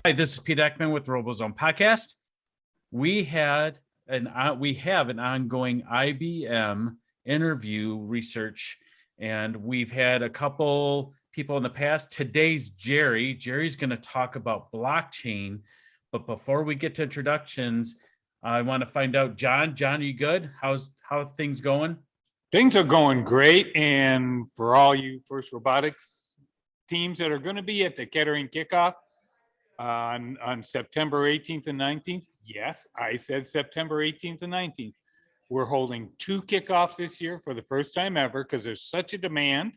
Hi, this is Pete Ekman with the RoboZone podcast. We have an ongoing IBM interview research, and we've had a couple people in the past. Today's Jerry. Jerry's going to talk about blockchain, but before we get to introductions, I want to find out, John, are you good? How are things going? Things are going great, and for all you First Robotics teams that are going to be at the Kettering kickoff on September 18th and 19th, yes, I said September 18th and 19th. We're holding 2 kickoffs this year for the first time ever because there's such a demand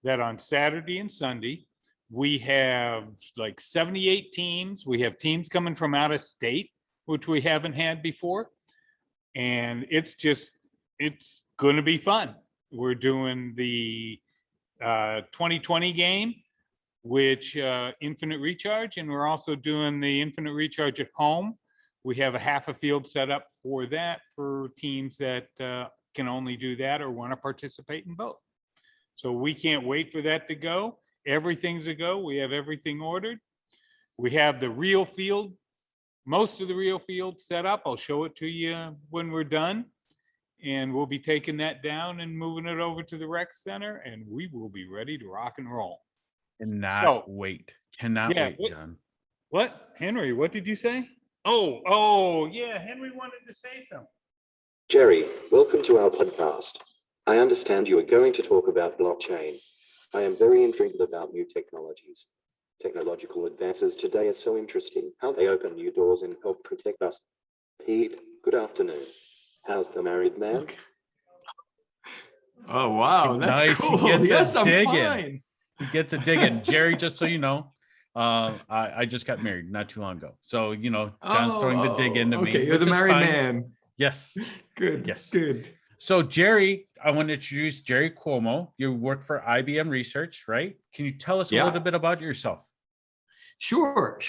that on Saturday and Sunday, we have like 78 teams. We have teams coming from out of state, which we haven't had before. And it's going to be fun. We're doing the 2020 game, which infinite recharge, and we're also doing the infinite recharge at home. We have a half a field set up for that for teams that can only do that or want to participate in both. So we can't wait for that to go. Everything's a go. We have everything ordered. We have the real field, most of the real field set up. I'll show it to you when we're done. And we'll be taking that down and moving it over to the rec center, and we will be ready to rock and roll. Cannot wait, John. What, Henry, what did you say? Oh, yeah, Henry wanted to say something. Jerry, welcome to our podcast. I understand you are going to talk about blockchain. I am very intrigued about new technologies. Technological advances today are so interesting, how they open new doors and help protect us. Pete, good afternoon. How's the married man? Okay. Oh, wow, that's nice. Cool. Yes, I'm digging. Fine. He gets a dig in. Jerry, just so you know, I just got married not too long ago. So, John's throwing the dig into me. Okay, you're the married man. Yes. Good. Yes. Good. So, Jerry, I want to introduce Gerry Cuomo. You work for IBM Research, right? Can you tell us a little bit about yourself? Sure.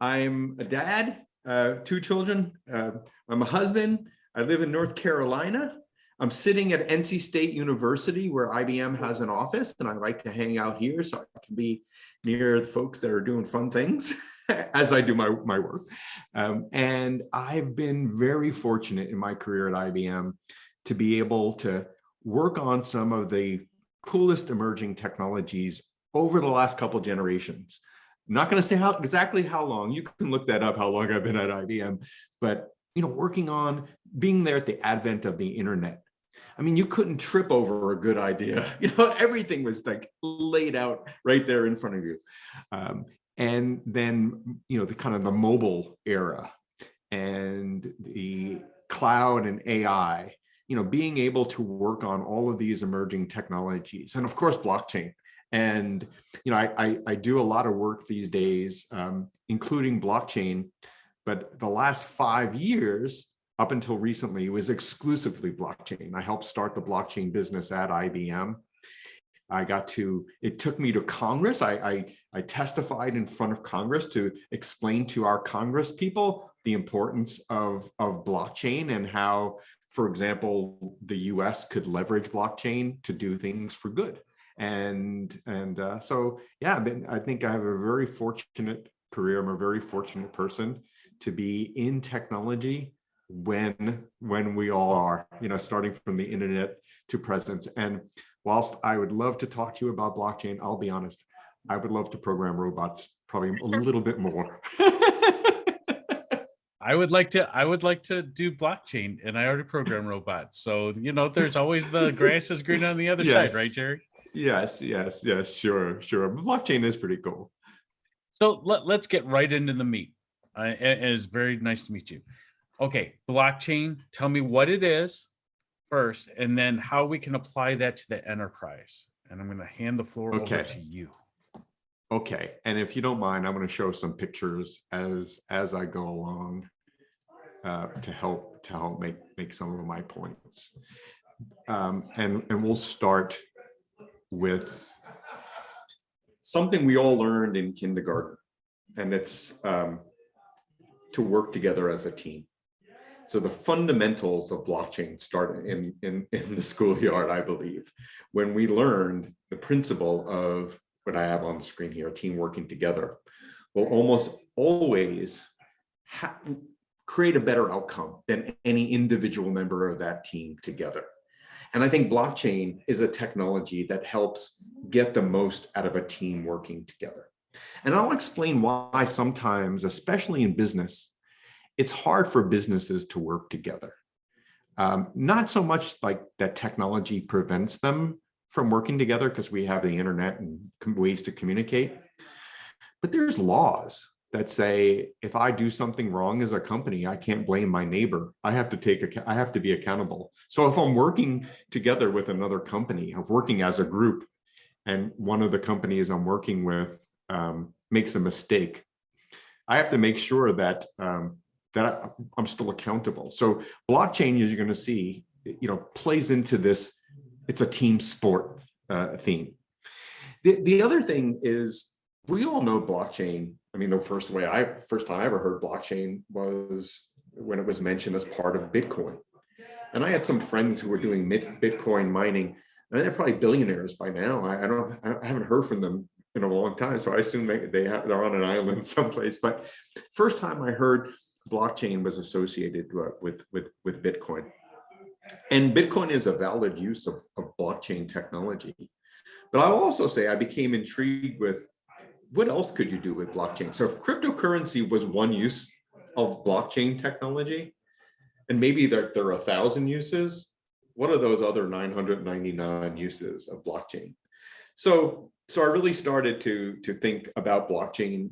I'm a dad, 2 children. I'm a husband. I live in North Carolina. I'm sitting at NC State University where IBM has an office, and I like to hang out here so I can be near the folks that are doing fun things as I do my work. And I've been very fortunate in my career at IBM to be able to work on some of the coolest emerging technologies over the last couple of generations. I'm not going to say exactly how long. You can look that up, how long I've been at IBM, but working on being there at the advent of the internet. I mean, you couldn't trip over a good idea. Everything was like laid out right there in front of you. And then, the kind of the mobile era and the cloud and AI, being able to work on all of these emerging technologies, and of course, blockchain. And, I do a lot of work these days, including blockchain, but the last 5 years, up until recently, was exclusively blockchain. I helped start the blockchain business at IBM. It took me to Congress. I testified in front of Congress to explain to our Congress people the importance of blockchain and how, for example, the US could leverage blockchain to do things for good. So I think I have a very fortunate career. I'm a very fortunate person to be in technology when we all are, starting from the internet to presence. And whilst I would love to talk to you about blockchain, I'll be honest, I would love to program robots probably a little bit more. I would like to do blockchain, and I already program robots. So, there's always the grass is green on the other side, right, Jerry? Yes, sure. Blockchain is pretty cool. So let's get right into the meat. It's very nice to meet you. Okay, blockchain, tell me what it is first, and then how we can apply that to the enterprise. And I'm going to hand the floor over to you. Okay, and if you don't mind, I'm going to show some pictures as I go along to help make some of my points. And we'll start with something we all learned in kindergarten, and it's to work together as a team. So the fundamentals of blockchain started in the schoolyard, I believe, when we learned the principle of what I have on the screen here, team working together. will almost always create a better outcome than any individual member of that team together. And I think blockchain is a technology that helps get the most out of a team working together. And I'll explain why sometimes, especially in business, it's hard for businesses to work together. Not so much like that technology prevents them from working together because we have the internet and ways to communicate, but there's laws that say if I do something wrong as a company, I can't blame my neighbor. I have to be accountable. So if I'm working together with another company, I'm working as a group, and one of the companies I'm working with makes a mistake, I have to make sure that that I'm still accountable. So blockchain, as you're going to see, plays into this. It's a team sport theme. The other thing is, we all know blockchain. I mean, the first time I ever heard blockchain was when it was mentioned as part of Bitcoin. And I had some friends who were doing Bitcoin mining, and they're probably billionaires by now. I haven't heard from them in a long time, so I assume they're on an island someplace. But first time I heard blockchain was associated with Bitcoin. And Bitcoin is a valid use of blockchain technology. But I'll also say I became intrigued with what else could you do with blockchain? So if cryptocurrency was one use of blockchain technology, and maybe there are 1,000 uses, what are those other 999 uses of blockchain? So I really started to think about blockchain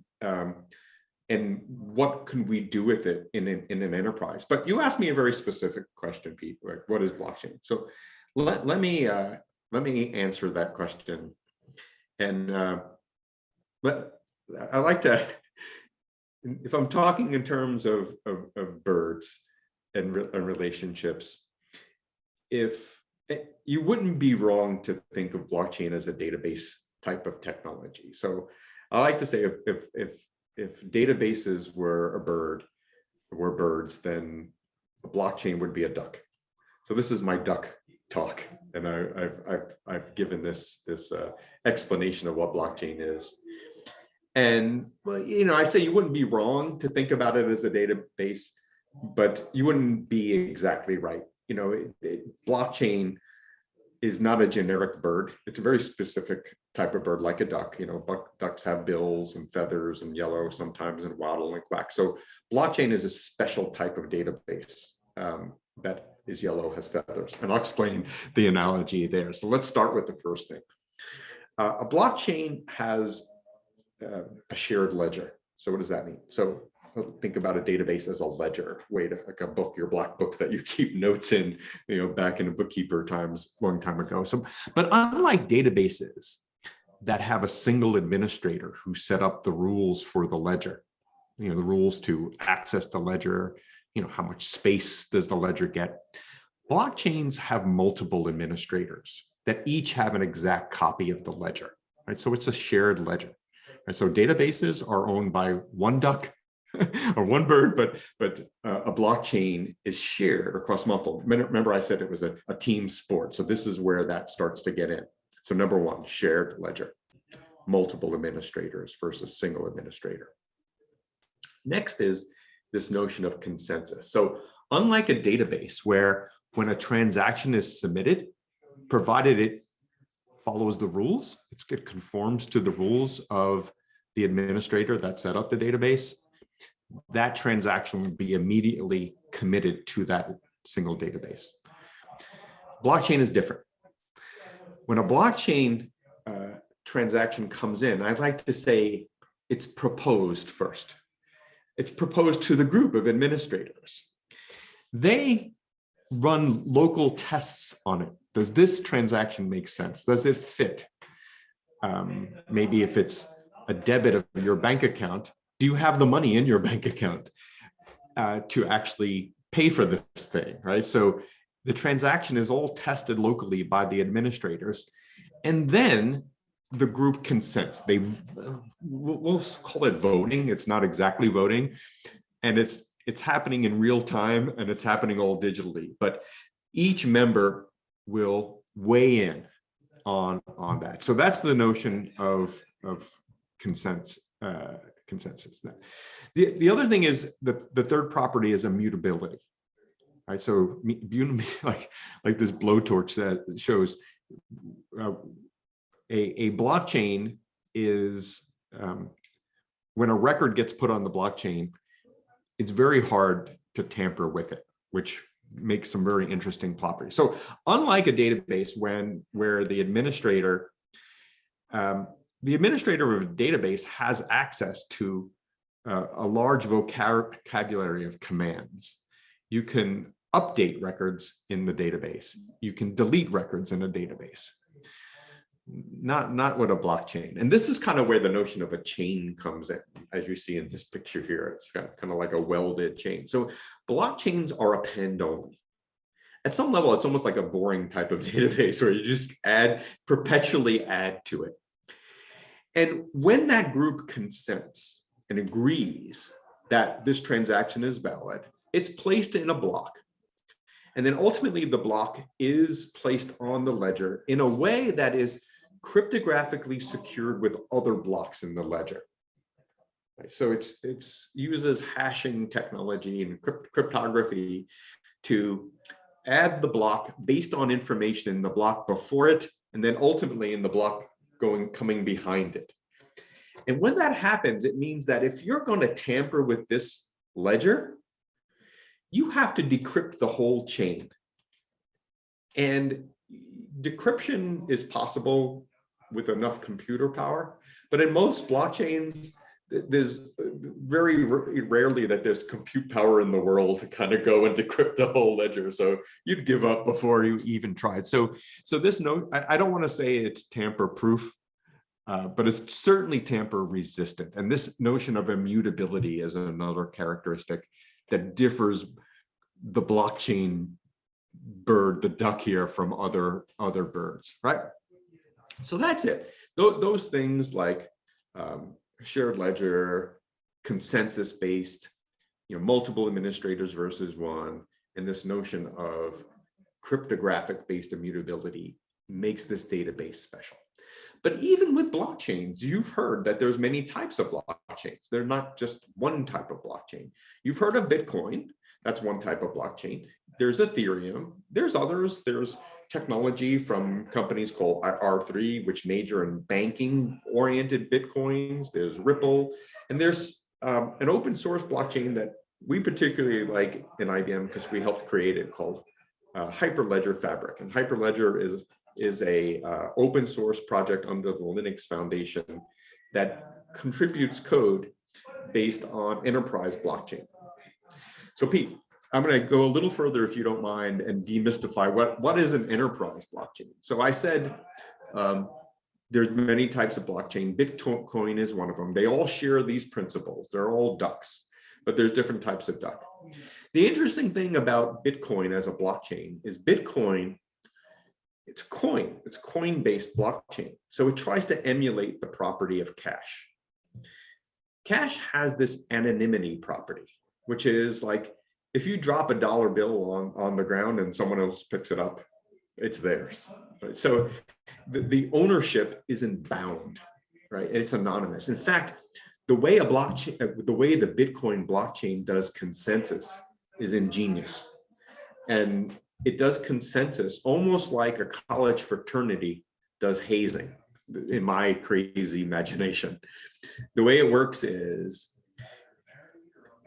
and what can we do with it in an enterprise. But you asked me a very specific question, Pete, like what is blockchain? So let me answer that question. And but I like to, if I'm talking in terms of birds and relationships, if you wouldn't be wrong to think of blockchain as a database type of technology. So I like to say if databases were birds, then a blockchain would be a duck. So this is my duck talk, and I've given this explanation of what blockchain is. And well, I say you wouldn't be wrong to think about it as a database, but you wouldn't be exactly right. Blockchain is not a generic bird. It's a very specific type of bird, like a duck. Ducks have bills and feathers and yellow sometimes and waddle and quack. So blockchain is a special type of database that is yellow, has feathers. And I'll explain the analogy there. So let's start with the first thing. A blockchain has a shared ledger. So what does that mean? So think about a database as a ledger, like a book, your black book that you keep notes in, back in the bookkeeper times, long time ago. So, but unlike databases that have a single administrator who set up the rules for the ledger, the rules to access the ledger, how much space does the ledger get? Blockchains have multiple administrators that each have an exact copy of the ledger, right? So it's a shared ledger. And so databases are owned by one duck or one bird, but a blockchain is shared across multiple. Remember I said it was a team sport. So this is where that starts to get in. So number one, shared ledger, multiple administrators versus single administrator. Next is this notion of consensus. So unlike a database where when a transaction is submitted, provided it follows the rules, it conforms to the rules of the administrator that set up the database, that transaction would be immediately committed to that single database. Blockchain is different. When a blockchain transaction comes in, I'd like to say it's proposed first. It's proposed to the group of administrators. They run local tests on it. Does this transaction make sense? Does it fit? Maybe if it's a debit of your bank account, do you have the money in your bank account to actually pay for this thing, right? So the transaction is all tested locally by the administrators, and then the group consents. We'll call it voting. It's not exactly voting, and it's happening in real time, and it's happening all digitally. But each member will weigh in on that. So that's the notion of consent consensus. The other thing is the third property is immutability. Right, so like this blowtorch that shows a blockchain is when a record gets put on the blockchain, it's very hard to tamper with it, which makes some very interesting properties. So unlike a database where the administrator of a database has access to a large vocabulary of commands. You can update records in the database. You can delete records in a database. Not with a blockchain. And this is kind of where the notion of a chain comes in, as you see in this picture here. It's kind of like a welded chain. So blockchains are append only. At some level, it's almost like a boring type of database where you just perpetually add to it. And when that group consents and agrees that this transaction is valid, it's placed in a block. And then ultimately the block is placed on the ledger in a way that is cryptographically secured with other blocks in the ledger. Right? So it uses hashing technology and cryptography to add the block based on information in the block before it, and then ultimately in the block coming behind it. And when that happens, it means that if you're going to tamper with this ledger, you have to decrypt the whole chain. And decryption is possible with enough computer power, but in most blockchains, there's very rarely that there's compute power in the world to kind of go and decrypt the whole ledger. So you'd give up before you even tried. So this note, I don't want to say it's tamper proof, but it's certainly tamper resistant. And this notion of immutability is another characteristic that differs the blockchain bird, the duck here, from other birds, right? So that's it. Those things like shared ledger, consensus-based, multiple administrators versus one, and this notion of cryptographic-based immutability makes this database special. But even with blockchains, you've heard that there's many types of blockchains. They're not just one type of blockchain. You've heard of Bitcoin. That's one type of blockchain. There's Ethereum. There's others. There's technology from companies called R3, which major in banking-oriented Bitcoins. There's Ripple. And there's an open source blockchain that we particularly like in IBM because we helped create it, called Hyperledger Fabric. And Hyperledger is a open source project under the Linux Foundation that contributes code based on enterprise blockchain. So Pete, I'm going to go a little further, if you don't mind, and demystify what is an enterprise blockchain. So I said there's many types of blockchain. Bitcoin is one of them. They all share these principles. They're all ducks, but there's different types of duck. The interesting thing about Bitcoin as a blockchain is Bitcoin, it's coin-based blockchain. So it tries to emulate the property of cash. Cash has this anonymity property, which is like, if you drop a dollar bill on the ground and someone else picks it up, it's theirs. Right? So the ownership isn't bound, right? It's anonymous. In fact, the way the Bitcoin blockchain does consensus is ingenious. And it does consensus almost like a college fraternity does hazing, in my crazy imagination. The way it works is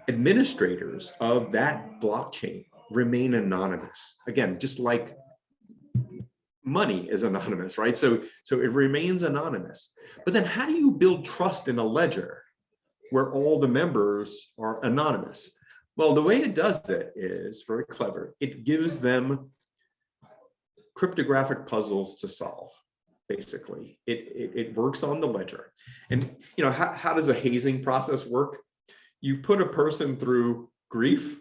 administrators of that blockchain remain anonymous. Again, just like money is anonymous, right? So it remains anonymous. But then how do you build trust in a ledger where all the members are anonymous? Well, the way it does it is very clever. It gives them cryptographic puzzles to solve. Basically, it works on the ledger. And how does a hazing process work? You put a person through grief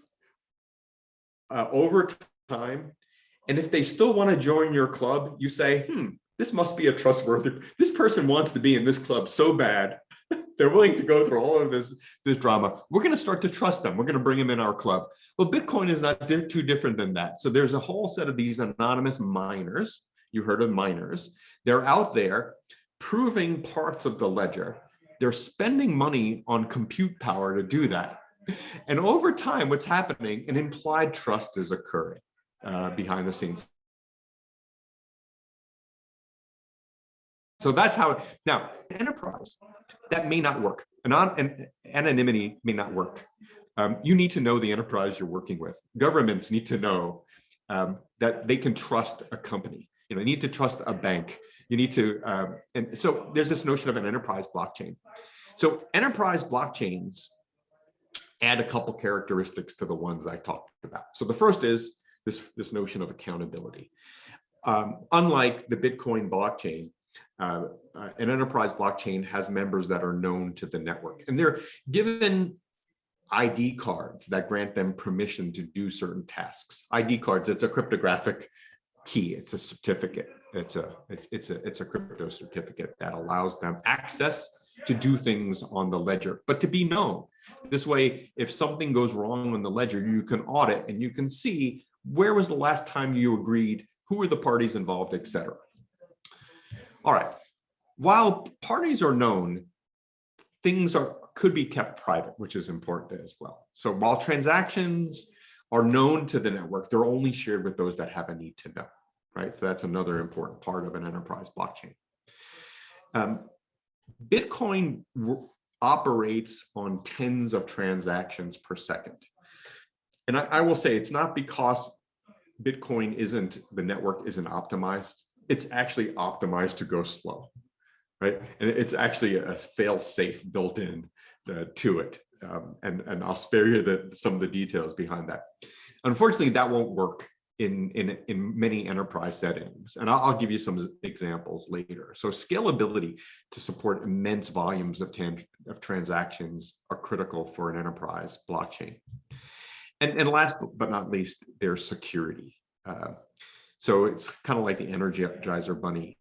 over time, and if they still want to join your club, you say, this must be a trustworthy, this person wants to be in this club so bad, they're willing to go through all of this drama. We're going to start to trust them. We're going to bring them in our club. Well, Bitcoin is not too different than that. So there's a whole set of these anonymous miners. You heard of miners. They're out there proving parts of the ledger. they're spending money on compute power to do that. And over time, what's happening, an implied trust is occurring behind the scenes. So that's how, now, enterprise, that may not work. Anonymity may not work. You need to know the enterprise you're working with. Governments need to know that they can trust a company. You know, you need to trust a bank. You need to, and so there's this notion of an enterprise blockchain. So enterprise blockchains add a couple characteristics to the ones I talked about. So the first is this notion of accountability. Unlike the Bitcoin blockchain, an enterprise blockchain has members that are known to the network, and they're given ID cards that grant them permission to do certain tasks. ID cards, it's a cryptographic key, it's a certificate, it's a crypto certificate that allows them access to do things on the ledger, but to be known. This way, if something goes wrong on the ledger, you can audit and you can see where was the last time you agreed, who were the parties involved, etc. All right, while parties are known, things could be kept private, which is important as well. So while transactions are known to the network, they're only shared with those that have a need to know, right? So that's another important part of an enterprise blockchain. Bitcoin operates on tens of transactions per second. And I will say it's not because Bitcoin the network isn't optimized. It's actually optimized to go slow, right? And it's actually a fail-safe built in to it. And I'll spare you some of the details behind that. Unfortunately, that won't work in many enterprise settings. And I'll give you some examples later. So scalability to support immense volumes of transactions are critical for an enterprise blockchain. And last but not least, there's security. So it's kind of like the Energizer Bunny.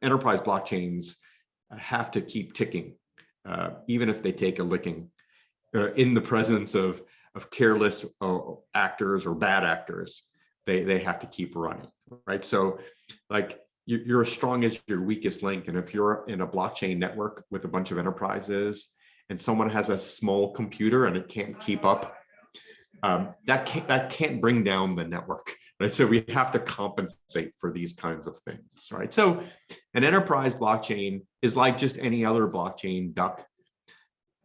Enterprise blockchains have to keep ticking, even if they take a licking in the presence of careless actors or bad actors. They have to keep running, right? So like you're as strong as your weakest link. And if you're in a blockchain network with a bunch of enterprises and someone has a small computer and it can't keep up, that can't bring down the network, right? So we have to compensate for these kinds of things, right? So an enterprise blockchain is like just any other blockchain duck,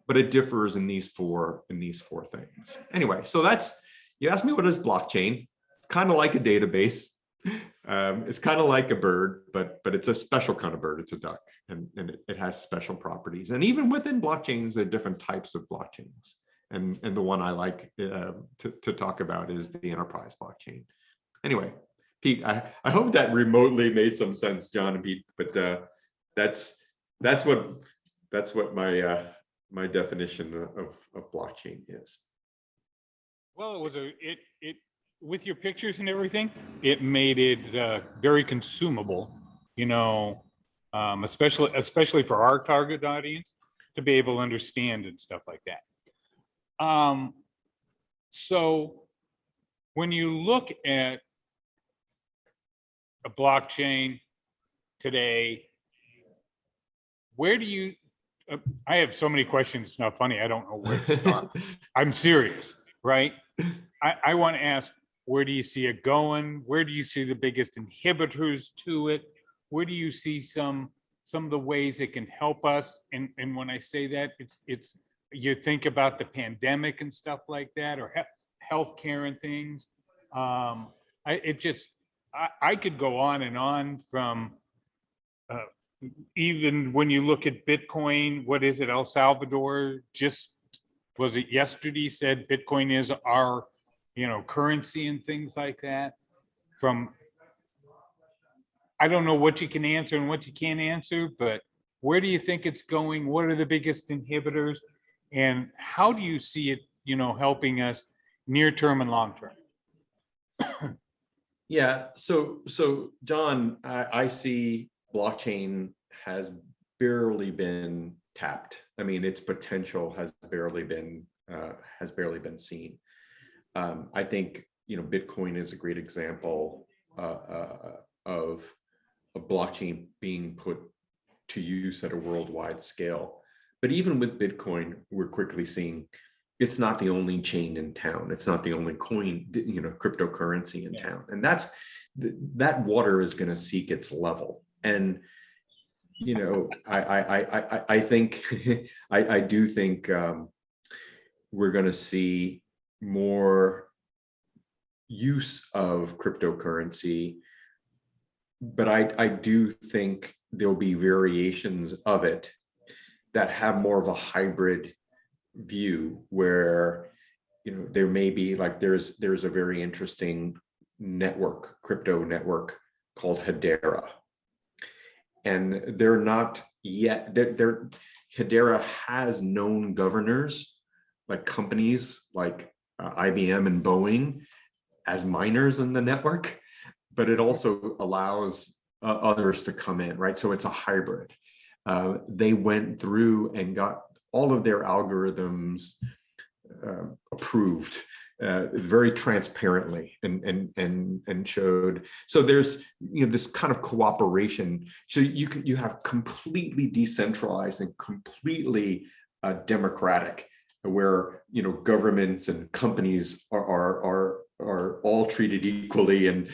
but it differs in these four things. Anyway, so you asked me what is blockchain. It's kind of like a database. It's kind of like a bird, but it's a special kind of bird. It's a duck, and it has special properties. And even within blockchains, there are different types of blockchains. And the one I like to talk about is the enterprise blockchain. Anyway, Pete, I hope that remotely made some sense, John and Pete. But that's what my definition of blockchain is. Well, it with your pictures and everything, it made it very consumable. You know, especially for our target audience to be able to understand and stuff like that. So when you look at a blockchain today, where do you, I have so many questions, it's not funny, I don't know where to start. I'm serious, right? I want to ask, where do you see it going? Where do you see the biggest inhibitors to it? Where do you see some of the ways it can help us? And when I say that, it's you think about the pandemic and stuff like that, or healthcare and things. I could go on and on from even when you look at Bitcoin. What is it? El Salvador just, was it yesterday, said Bitcoin is our currency and things like that. I don't know what you can answer and what you can't answer, but where do you think it's going? What are the biggest inhibitors? And how do you see it, helping us near term and long term? Yeah, so John, I see blockchain has barely been tapped. I mean, its potential has barely been seen. I think Bitcoin is a great example of a blockchain being put to use at a worldwide scale. But even with Bitcoin, we're quickly seeing it's not the only chain in town. It's not the only coin, cryptocurrency in town. And that water is going to seek its level. And I think I do think we're going to see more use of cryptocurrency, but I do think there'll be variations of it that have more of a hybrid view, where there may be, like, there's a very interesting crypto network called Hedera, and they're not yet, Hedera has known governors, like companies like IBM and Boeing, as miners in the network, but it also allows others to come in, right? So it's a hybrid. They went through and got all of their algorithms approved very transparently, and showed. So there's this kind of cooperation. So you have completely decentralized and completely democratic, where governments and companies are all treated equally and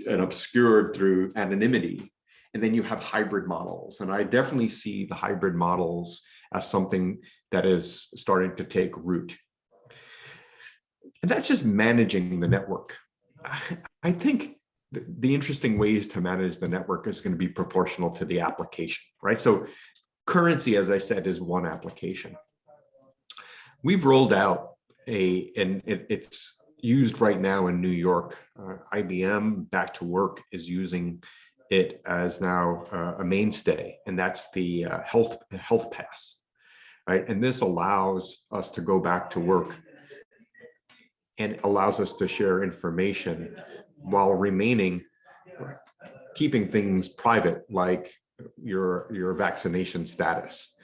obscured through anonymity. And then you have hybrid models, and I definitely see the hybrid models as something that is starting to take root. And that's just managing the network. I think the interesting ways to manage the network is going to be proportional to the application, right? So currency, as I said, is one application. We've rolled out and it's used right now in New York. IBM Back to Work is using it as now a mainstay, and that's the health pass, right? And this allows us to go back to work and allows us to share information while keeping things private, like your vaccination status,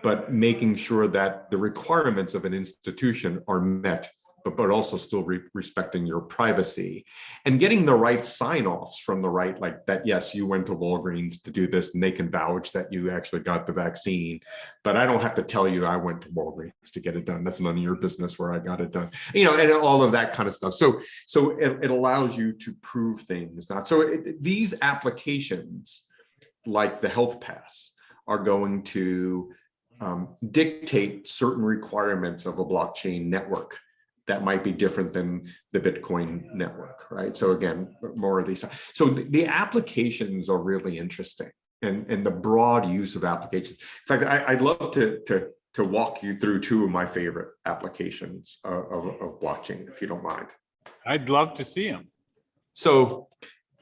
but making sure that the requirements of an institution are met, but also still respecting your privacy, and getting the right sign-offs from the right, like that, yes, you went to Walgreens to do this, and they can vouch that you actually got the vaccine, but I don't have to tell you I went to Walgreens to get it done. That's none of your business where I got it done, and all of that kind of stuff. So it allows you to prove things. These applications, like the Health Pass, are going to dictate certain requirements of a blockchain network that might be different than the Bitcoin network, right? So again, more of these. So the applications are really interesting, and the broad use of applications. In fact, I'd love to walk you through two of my favorite applications of blockchain, if you don't mind. I'd love to see them. So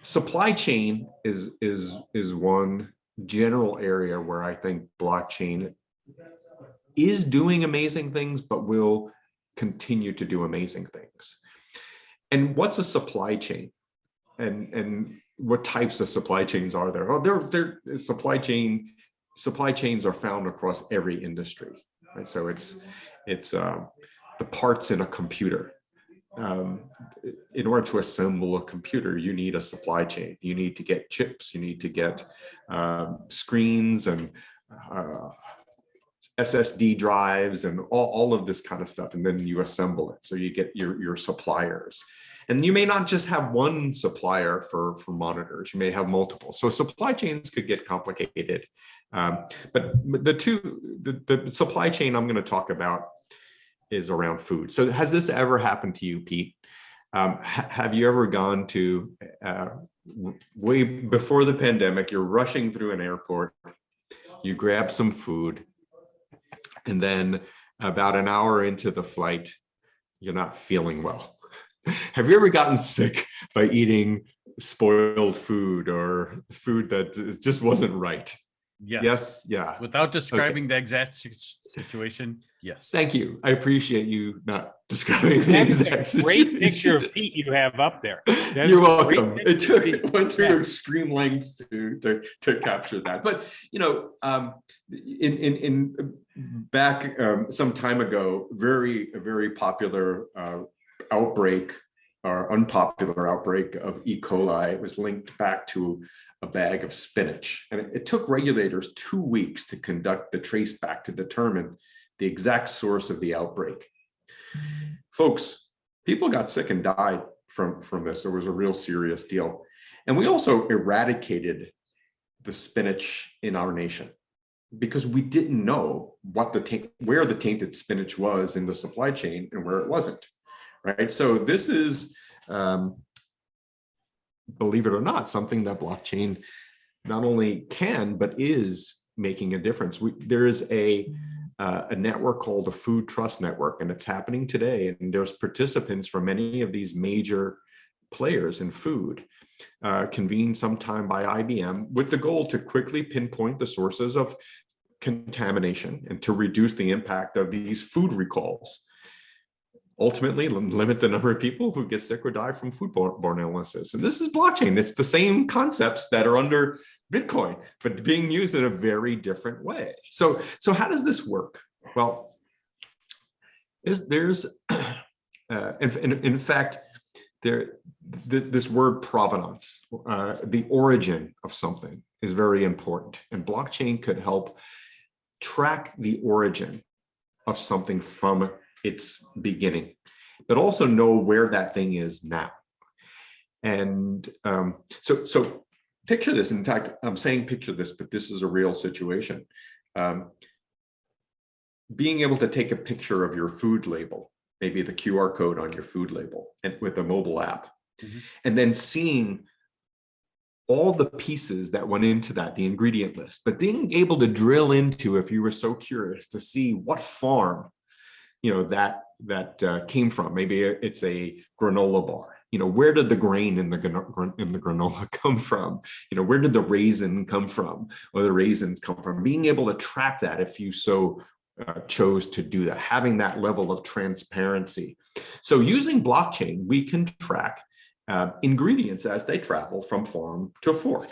supply chain is one general area where I think blockchain is doing amazing things, but will continue to do amazing things. And what's a supply chain? And what types of supply chains are there? Oh, they're supply chains are found across every industry, right? So it's the parts in a computer. In order to assemble a computer, you need a supply chain. You need to get chips, you need to get screens and SSD drives and all of this kind of stuff, and then you assemble it. So you get your suppliers, and you may not just have one supplier for monitors. You may have multiple. So supply chains could get complicated. But the supply chain I'm going to talk about is around food. So has this ever happened to you, Pete? Have you ever gone to way before the pandemic? You're rushing through an airport, you grab some food, and then about an hour into the flight, you're not feeling well. Have you ever gotten sick by eating spoiled food or food that just wasn't right? Yes. Yes. Yeah. Without describing the exact situation, yes. Thank you. I appreciate you not describing the That's exact a situation. great picture of Pete you have up there. That's You're a great welcome. picture of It Pete. went through Yeah. extreme lengths to capture that. But in back some time ago, very popular outbreak our unpopular outbreak of E. coli. It was linked back to a bag of spinach. And it took regulators 2 weeks to conduct the trace back to determine the exact source of the outbreak. Folks, people got sick and died from this. It was a real serious deal. And we also eradicated the spinach in our nation because we didn't know where the tainted spinach was in the supply chain and where it wasn't, right? So this is, believe it or not, something that blockchain not only can, but is making a difference. There is a network called the Food Trust Network, and it's happening today. And there's participants from many of these major players in food, convened sometime by IBM with the goal to quickly pinpoint the sources of contamination and to reduce the impact of these food recalls. Ultimately, limit the number of people who get sick or die from foodborne illnesses. And this is blockchain. It's the same concepts that are under Bitcoin, but being used in a very different way. So how does this work? Well, there's in fact, this word provenance, the origin of something, is very important. And blockchain could help track the origin of something from its beginning, but also know where that thing is now. And so picture this. In fact, I'm saying picture this, but this is a real situation. Being able to take a picture of your food label, maybe the QR code on your food label, and with a mobile app, and then seeing all the pieces that went into that, the ingredient list, but being able to drill into, if you were so curious, to see what farm, that came from. Maybe it's a granola bar. Where did the grain in the granola come from? Where did the raisin come from, or the raisins come from? Being able to track that, if you so chose to do that, having that level of transparency. So using blockchain, we can track ingredients as they travel from farm to fork.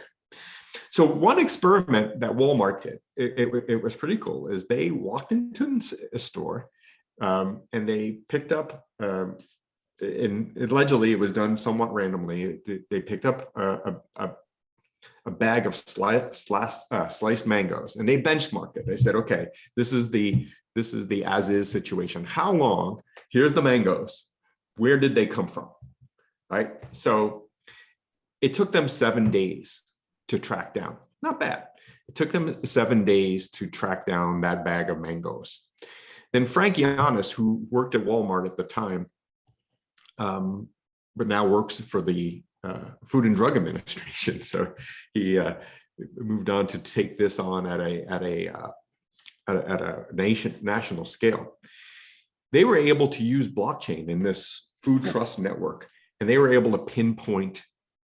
So one experiment that Walmart did, it was pretty cool, is they walked into a store and they picked up, and allegedly it was done somewhat randomly. They picked up a bag of sliced mangoes, and they benchmarked it. They said, okay, this is the as-is situation. How long? Here's the mangoes. Where did they come from? Right. So it took them 7 days to track down. Not bad. It took them 7 days to track down that bag of mangoes. Then Frank Yanis, who worked at Walmart at the time, but now works for the Food and Drug Administration. So he moved on to take this on at a national scale. They were able to use blockchain in this food trust network, and they were able to pinpoint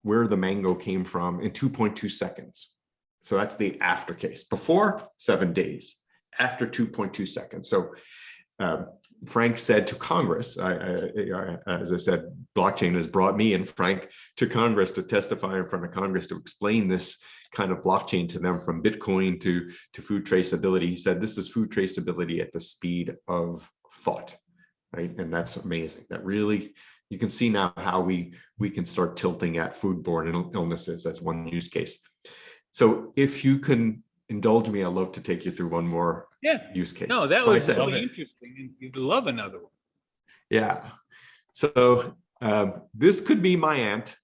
where the mango came from in 2.2 seconds. So that's the after case. Before, 7 days. After 2.2 seconds. So Frank said to Congress, as I said, blockchain has brought me and Frank to Congress to testify in front of Congress to explain this kind of blockchain to them, from Bitcoin to food traceability. He said, this is food traceability at the speed of thought, right? And that's amazing. That really, you can see now how we can start tilting at foodborne illnesses as one use case. So if you can indulge me, I'd love to take you through one more use case. No, that so was really interesting, and you'd love another one. Yeah. So this could be my aunt,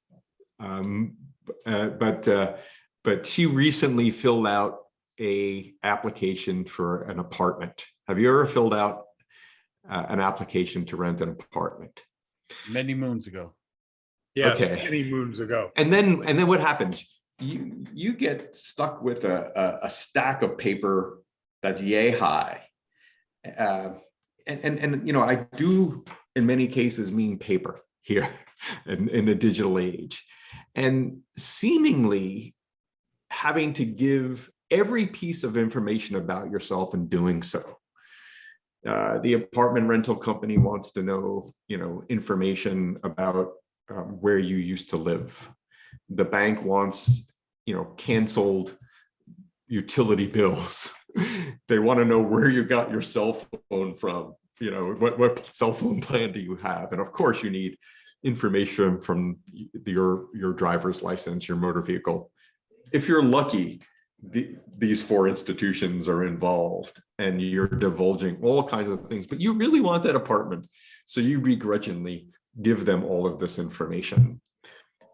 but she recently filled out a application for an apartment. Have you ever filled out an application to rent an apartment? Many moons ago. Yeah, Okay. many moons ago. And then what happens? You get stuck with a stack of paper that's yay high, and I do in many cases mean paper here in the digital age, and seemingly having to give every piece of information about yourself in doing so. The apartment rental company wants to know, information about where you used to live. The bank wants, canceled utility bills. They want to know where you got your cell phone from. What cell phone plan do you have? And of course, you need information from your driver's license, your motor vehicle. If you're lucky, these 4 institutions are involved and you're divulging all kinds of things, but you really want that apartment. So you begrudgingly give them all of this information.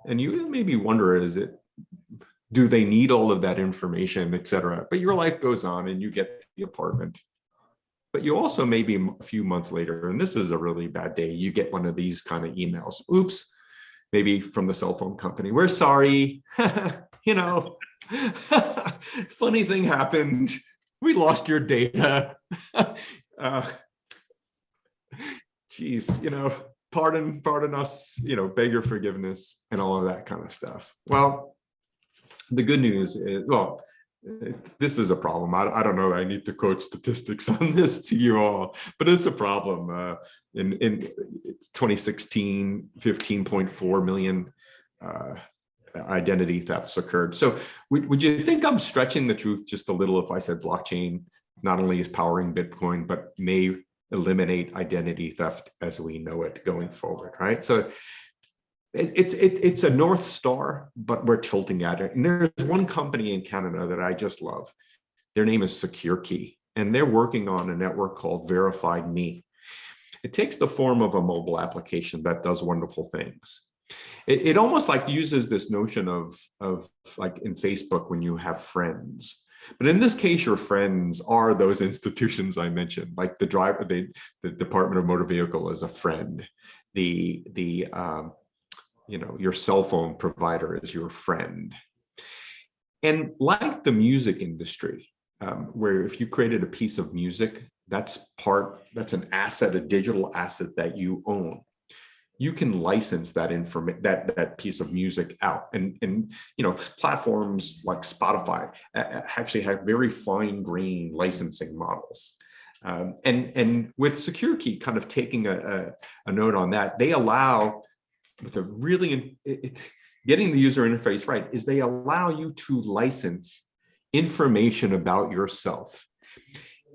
And you maybe wonder, do they need all of that information, et cetera? But your life goes on and you get the apartment. But you also maybe a few months later, and this is a really bad day, you get one of these kind of emails. Oops, maybe from the cell phone company. We're sorry, funny thing happened. We lost your data. Geez, pardon us, beg your forgiveness and all of that kind of stuff. Well, the good news is, this is a problem. I don't know. I need to quote statistics on this to you all, but it's a problem. In 2016, 15.4 million identity thefts occurred. So would you think I'm stretching the truth just a little if I said blockchain not only is powering Bitcoin, but may eliminate identity theft as we know it going forward, right? So it's a North Star, but we're tilting at it. And there's one company in Canada that I just love. Their name is SecureKey, and they're working on a network called Verified Me. It takes the form of a mobile application that does wonderful things. It almost like uses this notion of like in Facebook when you have friends. But in this case, your friends are those institutions I mentioned, like the Department of Motor Vehicle is a friend. Your cell phone provider is your friend. And like the music industry, where if you created a piece of music, that's an asset, a digital asset that you own. You can license that that piece of music out, and platforms like Spotify actually have very fine-grained licensing models. And with SecureKey kind of taking a note on that, they allow, with a really getting the user interface right, is they allow you to license information about yourself,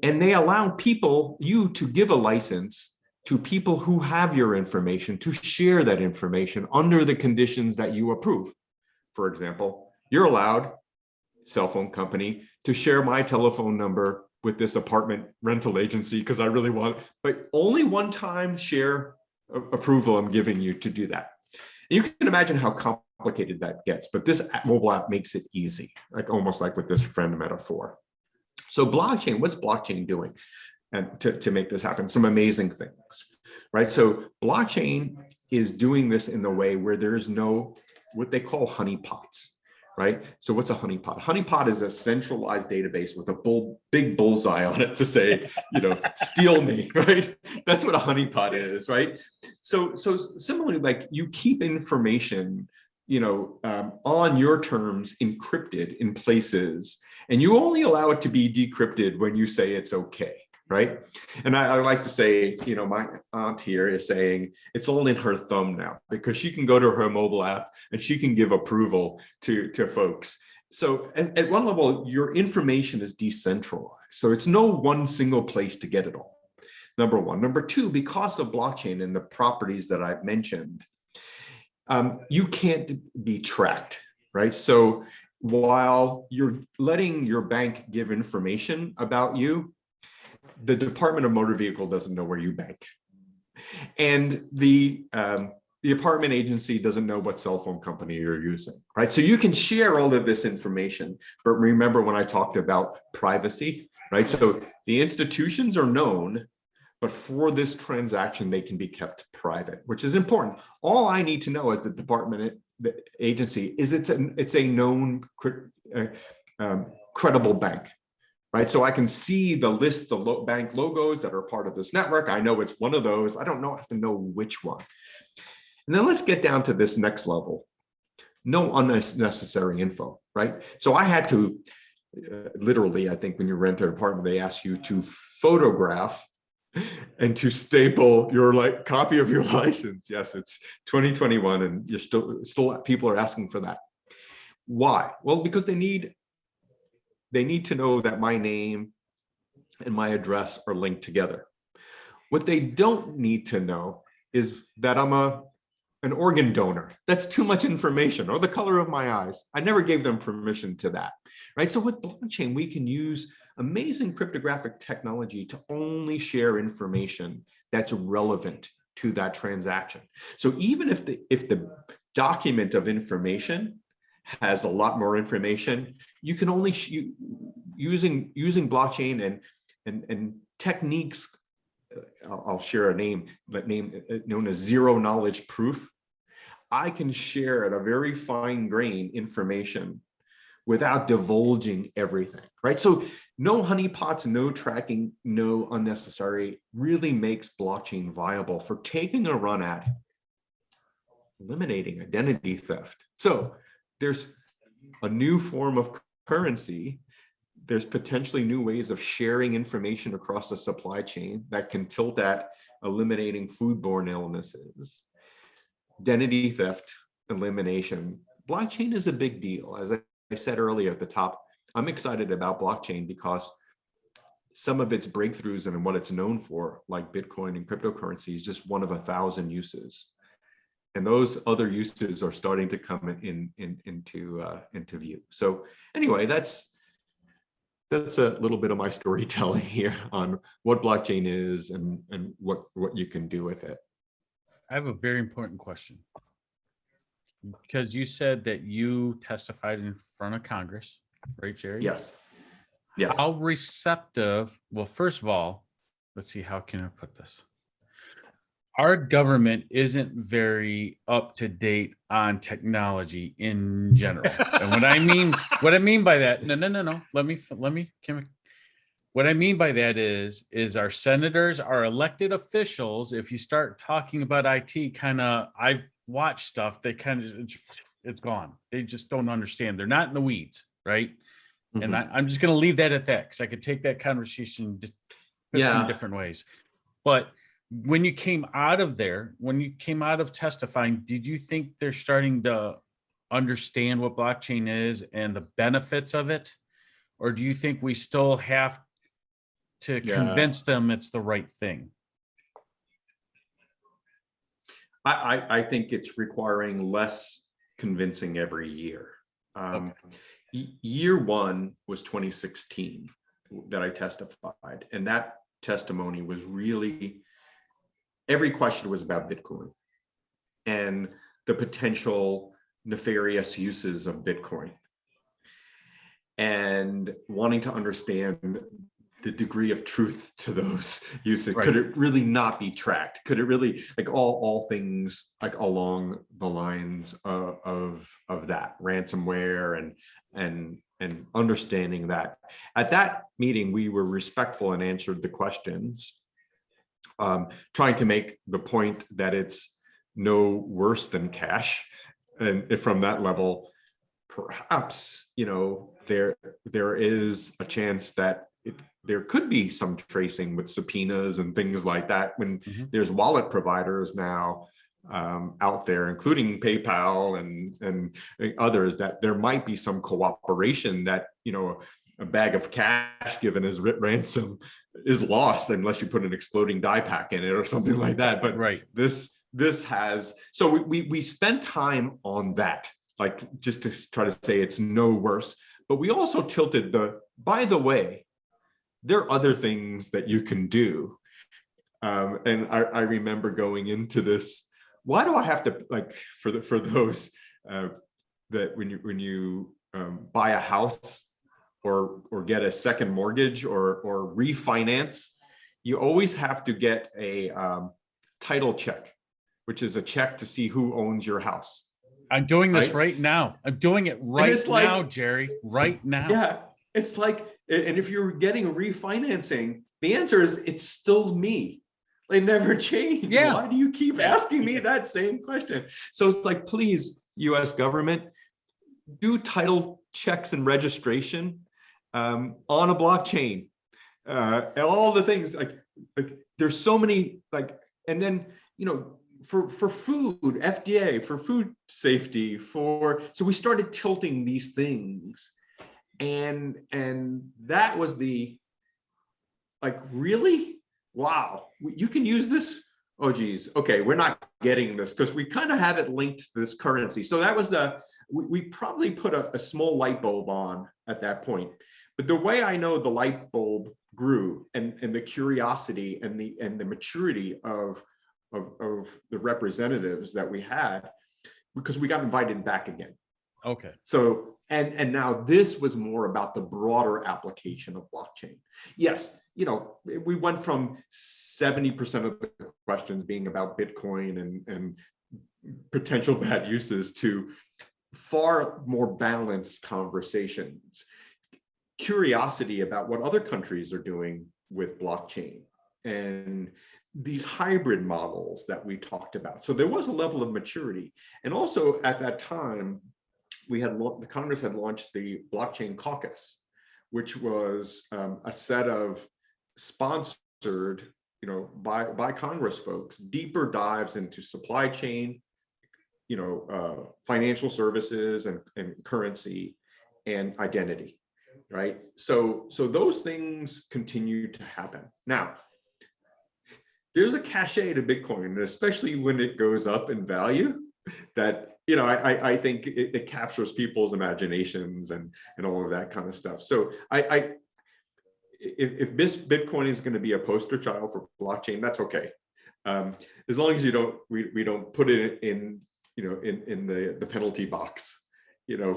and they allow you to give a license to people who have your information to share that information under the conditions that you approve. For example, you're allowed, cell phone company, to share my telephone number with this apartment rental agency because I really want, but only one time share approval I'm giving you to do that. And you can imagine how complicated that gets, but this mobile app makes it easy, like almost like with this friend metaphor. So blockchain, what's blockchain doing? And to make this happen, some amazing things, right? So blockchain is doing this in the way where there's no, what they call honeypots, right? So what's a honeypot? Honeypot is a centralized database with a big bullseye on it to say, steal me, right? That's what a honeypot is, right? So similarly, like you keep information, on your terms encrypted in places, and you only allow it to be decrypted when you say it's okay. Right. And I like to say, my aunt here is saying it's all in her thumb now because she can go to her mobile app and she can give approval to folks. So at one level, your information is decentralized. So it's no one single place to get it all. Number one. Number two, because of blockchain and the properties that I've mentioned, you can't be tracked. Right. So while you're letting your bank give information about you, the Department of Motor Vehicle doesn't know where you bank, and the apartment agency doesn't know what cell phone company you're using, right? So you can share all of this information, but remember when I talked about privacy, right? So the institutions are known, but for this transaction, they can be kept private, which is important. All I need to know as the agency is it's a known credible bank. Right, so I can see the list of bank logos that are part of this network. I know it's one of those. I don't have to know which one. And then let's get down to this next level. No unnecessary info, right? So I had to literally, I think when you rent an apartment, they ask you to photograph and to staple your copy of your license. Yes, it's 2021, and you're still people are asking for that. Why? Well, because they need to know that my name and my address are linked together. What they don't need to know is that I'm a an organ donor. That's too much information, or the color of my eyes. I never gave them permission to that, right? So with blockchain, we can use amazing cryptographic technology to only share information that's relevant to that transaction. So even if the document of information has a lot more information, you can only using blockchain and techniques. I'll share a name known as zero knowledge proof. I can share at a very fine grain information without divulging everything, right? So no honeypots, no tracking, no unnecessary really makes blockchain viable for taking a run at eliminating identity theft. So there's a new form of currency. There's potentially new ways of sharing information across the supply chain that can tilt at eliminating foodborne illnesses. Identity theft elimination. Blockchain is a big deal. As I said earlier at the top, I'm excited about blockchain because some of its breakthroughs and what it's known for, like Bitcoin and cryptocurrency, is just one of 1,000 uses. And those other uses are starting to come into view. So anyway, that's a little bit of my storytelling here on what blockchain is and what you can do with it. I have a very important question, because you said that you testified in front of Congress, right, Gerry? Yes. Yes. How receptive, well, first of all, let's see, how can I put this? Our government isn't very up to date on technology in general. And what I mean by that, no. What I mean by that is our senators, our elected officials, if you start talking about IT, I've watched stuff, they it's gone. They just don't understand. They're not in the weeds, right? And I'm just going to leave that at that, because I could take that conversation 15 different ways. But when you came out of there, when you came out of testifying, did you think they're starting to understand what blockchain is and the benefits of it? Or do you think we still have to convince them it's the right thing? I think it's requiring less convincing every year. Year one was 2016 that I testified, and that testimony was really, every question was about Bitcoin and the potential nefarious uses of Bitcoin, and wanting to understand the degree of truth to those uses. Right. Could it really not be tracked? Could it really, like all things like along the lines of that ransomware and understanding that. At that meeting, we were respectful and answered the questions, trying to make the point that it's no worse than cash. And if from that level, perhaps, there is a chance that there could be some tracing with subpoenas and things like that when there's wallet providers now out there, including PayPal and others, that there might be some cooperation that, a bag of cash given as ransom is lost unless you put an exploding die pack in it or something like that. But this has, so we spent time on that, like just to try to say it's no worse, but we also tilted by the way, there are other things that you can do. And I remember going into this, why do I have to, like, for those that when you buy a house or get a second mortgage or refinance, you always have to get a title check, which is a check to see who owns your house. I'm doing this right now. I'm doing it right now, Gerry, right now. Yeah, it's like, and if you're getting refinancing, the answer is it's still me. They never change. Yeah. Why do you keep asking me that same question? So it's like, please, US government, do title checks and registration on a blockchain. All the things like there's so many, like, and then, for food, FDA, for food safety, so we started tilting these things. And that was the, like, really? Wow, you can use this? oh geez, okay, we're not getting this because we kind of have it linked to this currency. So that was we probably put a small light bulb on at that point. But the way I know the light bulb grew and the curiosity and the maturity of the representatives that we had, because we got invited back again. Okay. So, and now this was more about the broader application of blockchain. Yes, you know, we went from 70% of the questions being about Bitcoin and potential bad uses to far more balanced conversations. Curiosity about what other countries are doing with blockchain and these hybrid models that we talked about. So there was a level of maturity. And also at that time, the Congress had launched the Blockchain Caucus, which was a set of sponsored, you know, by Congress folks, deeper dives into supply chain, you know, financial services and currency and identity, right? So those things continue to happen. Now, there's a cachet to Bitcoin, especially when it goes up in value, that, you know, I think it captures people's imaginations and all of that kind of stuff. So if Bitcoin is going to be a poster child for blockchain, that's okay. As long as we don't put it in, you know, in the penalty box, you know,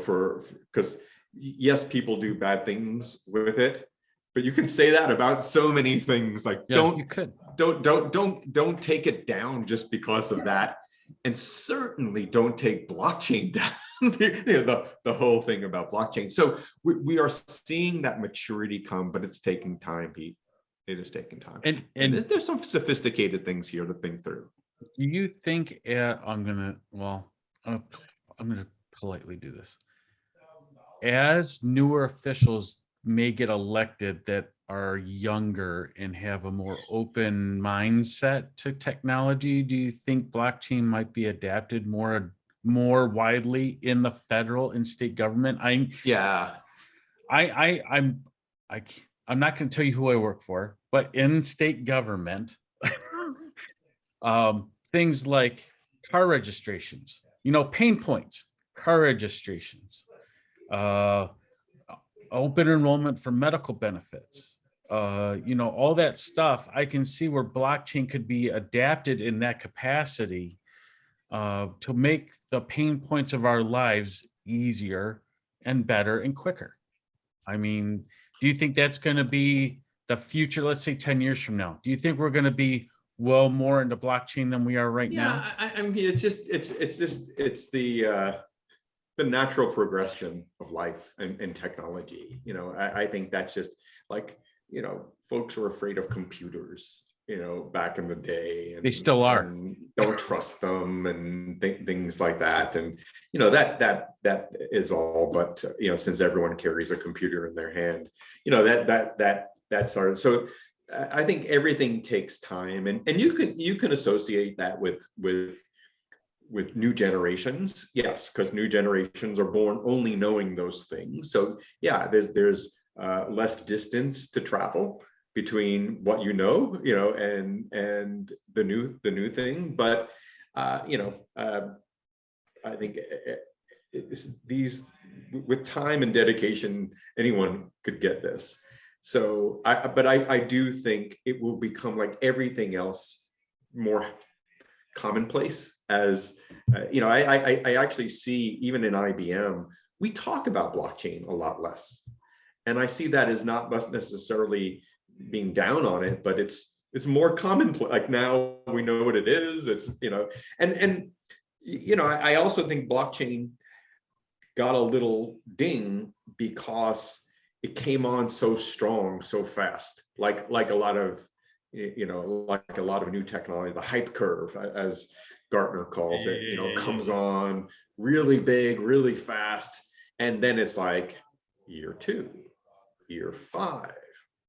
because yes, people do bad things with it, but you can say that about so many things. Like, Yeah, you could. Don't take it down just because of that, and certainly don't take blockchain down. the whole thing about blockchain. So we are seeing that maturity come, but it's taking time, Pete. It is taking time, and there's some sophisticated things here to think through. Do you think I'm gonna politely do this? As newer officials may get elected that are younger and have a more open mindset to technology, do you think blockchain might be adapted more widely in the federal and state government? I'm not going to tell you who I work for, but in state government, things like car registrations, you know, pain points, car registrations, open enrollment for medical benefits, you know, all that stuff. I can see where blockchain could be adapted in that capacity to make the pain points of our lives easier and better and quicker. I mean, do you think that's going to be the future? Let's say 10 years from now, do you think we're going to be well more into blockchain than we are right now? I mean, it's the natural progression of life and technology. You know, I think that's just like, you know, folks were afraid of computers, you know, back in the day. And, they still are. And don't trust them and things like that. And, you know, that is all. But, you know, since everyone carries a computer in their hand, you know, that started. So I think everything takes time, and you can associate that with new generations. Yes, because new generations are born only knowing those things. So yeah, there's less distance to travel between what you know, and the new thing. But you know, I think these, with time and dedication, anyone could get this. So I do think it will become, like everything else, more commonplace. As you know, I actually see, even in IBM, we talk about blockchain a lot less, and I see that as not necessarily being down on it, but it's more commonplace. Like, now we know what it is. It's, you know, and you know, I also think blockchain got a little ding because it came on so strong, so fast, like a lot of, you know, like a lot of new technology, the hype curve, as Gartner calls it, you know, comes on really big, really fast. And then it's like year 2, year 5.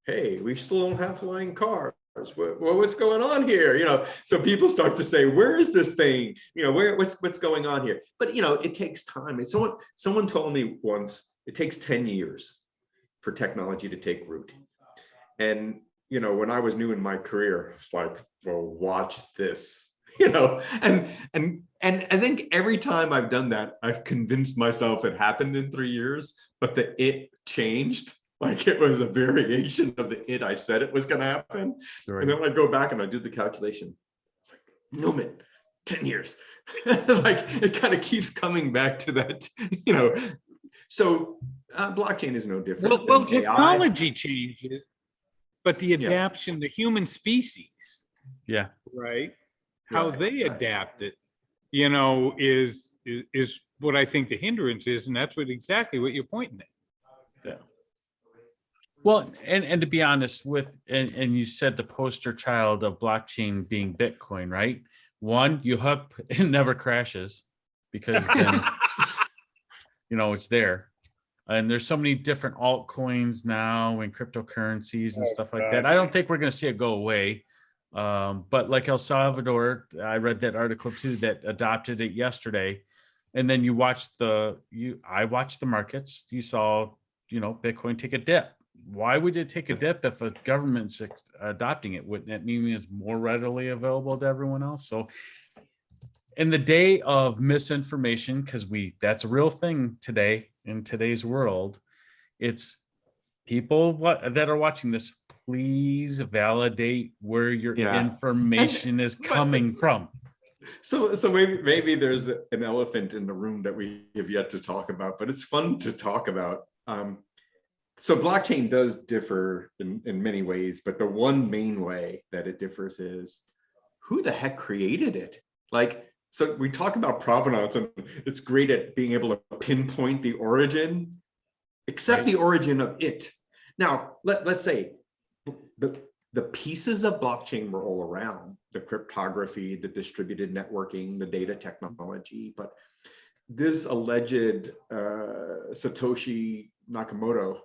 Hey, we still don't have flying cars. Well, what's going on here? You know, so people start to say, where is this thing? You know, what's going on here? But, you know, it takes time. And someone told me once, it takes 10 years for technology to take root. And when I was new in my career, it's like, well, watch this, and I think every time I've done that, I've convinced myself it happened in 3 years, but it changed. Like it was a variation of the I said it was going to happen. Right. And then when I go back and I do the calculation, it's like, Newman, 10 years. Like it kind of keeps coming back to that, So blockchain is no different. Well, than AI. technology changes, but the Yeah. adaptation, the human species, Yeah. right? How Right, they right. adapt it, is what I think the hindrance is, and that's exactly what you're pointing at. Well, and to be honest and you said the poster child of blockchain being Bitcoin, right? One, you hook, it never crashes because then, it's there. And there's so many different altcoins now and cryptocurrencies and stuff like that. I don't think we're going to see it go away. But like El Salvador, I read that article too, that adopted it yesterday. And then I watched the markets. You saw, Bitcoin take a dip. Why would it take a dip if a government's adopting it? Wouldn't that mean it's more readily available to everyone else? So in the day of misinformation, because that's a real thing today in today's world, it's people that are watching this, please validate where your information is coming from. So maybe there's an elephant in the room that we have yet to talk about, but it's fun to talk about. So blockchain does differ in many ways, but the one main way that it differs is who the heck created it? Like, so we talk about provenance, and it's great at being able to pinpoint the origin, except the origin of it. Now, let's say the pieces of blockchain were all around, the cryptography, the distributed networking, the data technology, but this alleged Satoshi Nakamoto,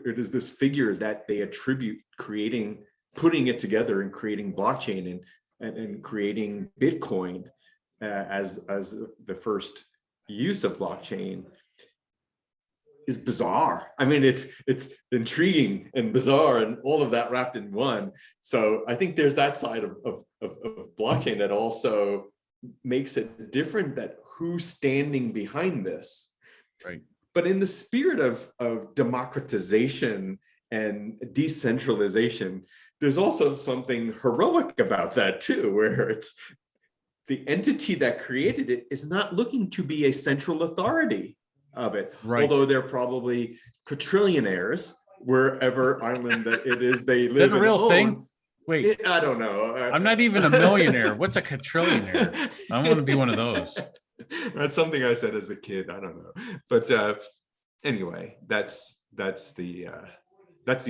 it is this figure that they attribute putting it together and creating blockchain and creating Bitcoin as the first use of blockchain is bizarre. I mean, it's intriguing and bizarre and all of that wrapped in one. So I think there's that side of blockchain that also makes it different, that who's standing behind this. Right. But in the spirit of democratization and decentralization, there's also something heroic about that too, where it's the entity that created it is not looking to be a central authority of it. Right. Although they're probably quadrillionaires wherever island that it is they Is live that a in. real thing? Wait, I don't know. I'm not even a millionaire. What's a quadrillionaire? I want to be one of those. That's something I said as a kid. I don't know, but anyway, that's the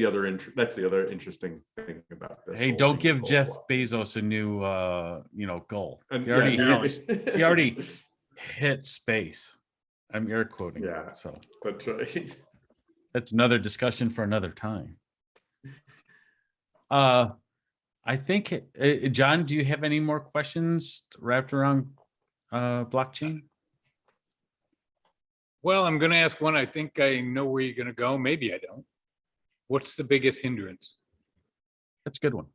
other interesting thing about this. Hey, whole don't thing give called Jeff block. Bezos a new goal. And, He already yeah, he already hit space. I'm air quoting. Yeah. So That's right. that's another discussion for another time. I think John, do you have any more questions wrapped around blockchain? Well, I'm going to ask one. I think I know where you're going to go. Maybe I don't. What's the biggest hindrance? That's a good one.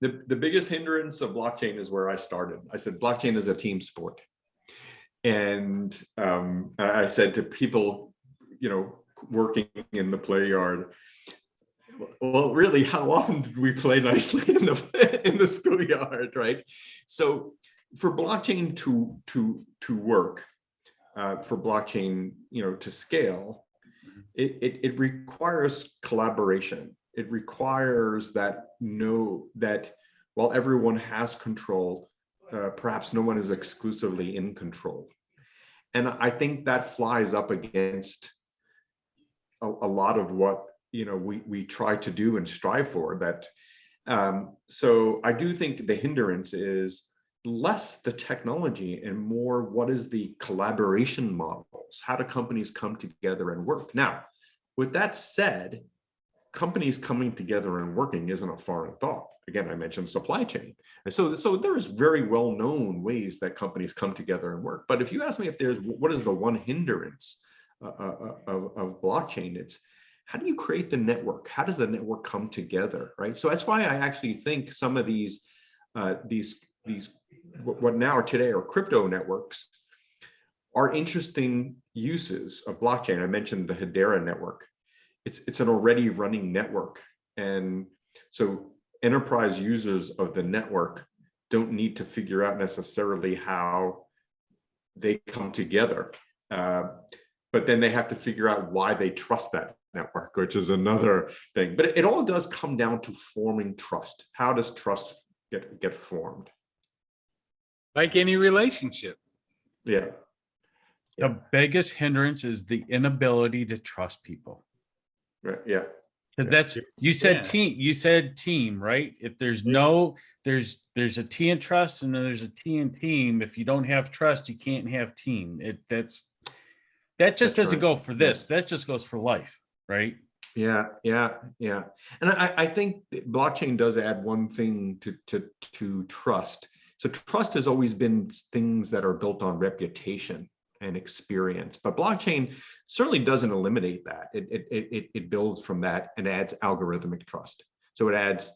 The biggest hindrance of blockchain is where I started. I said blockchain is a team sport. And I said to people, working in the play yard, well, really, how often did we play nicely in the schoolyard, right? So for blockchain to work, for blockchain, to scale, it requires collaboration. It requires that while everyone has control, perhaps no one is exclusively in control. And I think that flies up against a lot of what we try to do and strive for. That so I do think the hindrance is less the technology and more what is the collaboration models. How do companies come together and work? Now, with that said, companies coming together and working isn't a foreign thought. Again, I mentioned supply chain. And so there is very well-known ways that companies come together and work. But if you ask me what is the one hindrance of blockchain, how do you create the network? How does the network come together, right? So that's why I actually think some of these what now today are crypto networks are interesting uses of blockchain. I mentioned the Hedera network. It's an already running network. And so enterprise users of the network don't need to figure out necessarily how they come together. But then they have to figure out why they trust that network, which is another thing. But it all does come down to forming trust. How does trust get formed? Like any relationship. Yeah. The biggest hindrance is the inability to trust people. Right. Yeah. 'Cause that's, you said Yeah. team, right? If there's Yeah. there's a T in trust and then there's a T in team. If you don't have trust, you can't have team. That just That's doesn't right. go for this. That just goes for life, right? Yeah. And I think blockchain does add one thing to trust. So trust has always been things that are built on reputation and experience, but blockchain certainly doesn't eliminate that. It builds from that and adds algorithmic trust. So it adds,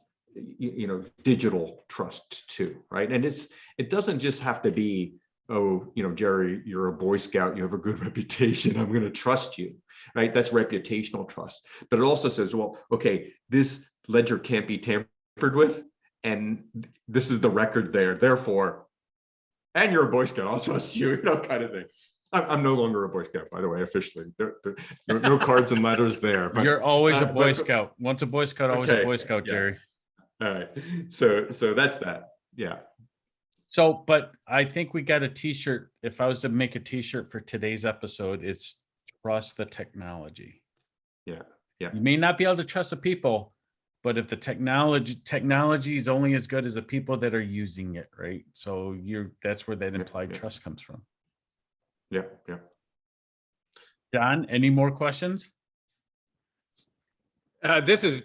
digital trust too, right? And it doesn't just have to be, oh, Gerry, you're a Boy Scout, you have a good reputation, I'm going to trust you, right? That's reputational trust. But it also says, well, okay, this ledger can't be tampered with, and this is the record there. Therefore, and you're a Boy Scout, I'll trust you, kind of thing. I'm no longer a Boy Scout, by the way, officially. No cards and letters there. But you're always a Boy Scout. Once a Boy Scout, always a okay, Boy Scout, yeah. Gerry. All right. So that's that. Yeah. So, but I think we got a t-shirt. If I was to make a t-shirt for today's episode, it's trust the technology. Yeah. Yeah. You may not be able to trust the people, but if the technology is only as good as the people that are using it, right? So that's where that implied trust comes from. Yeah. Yeah. John, any more questions? This is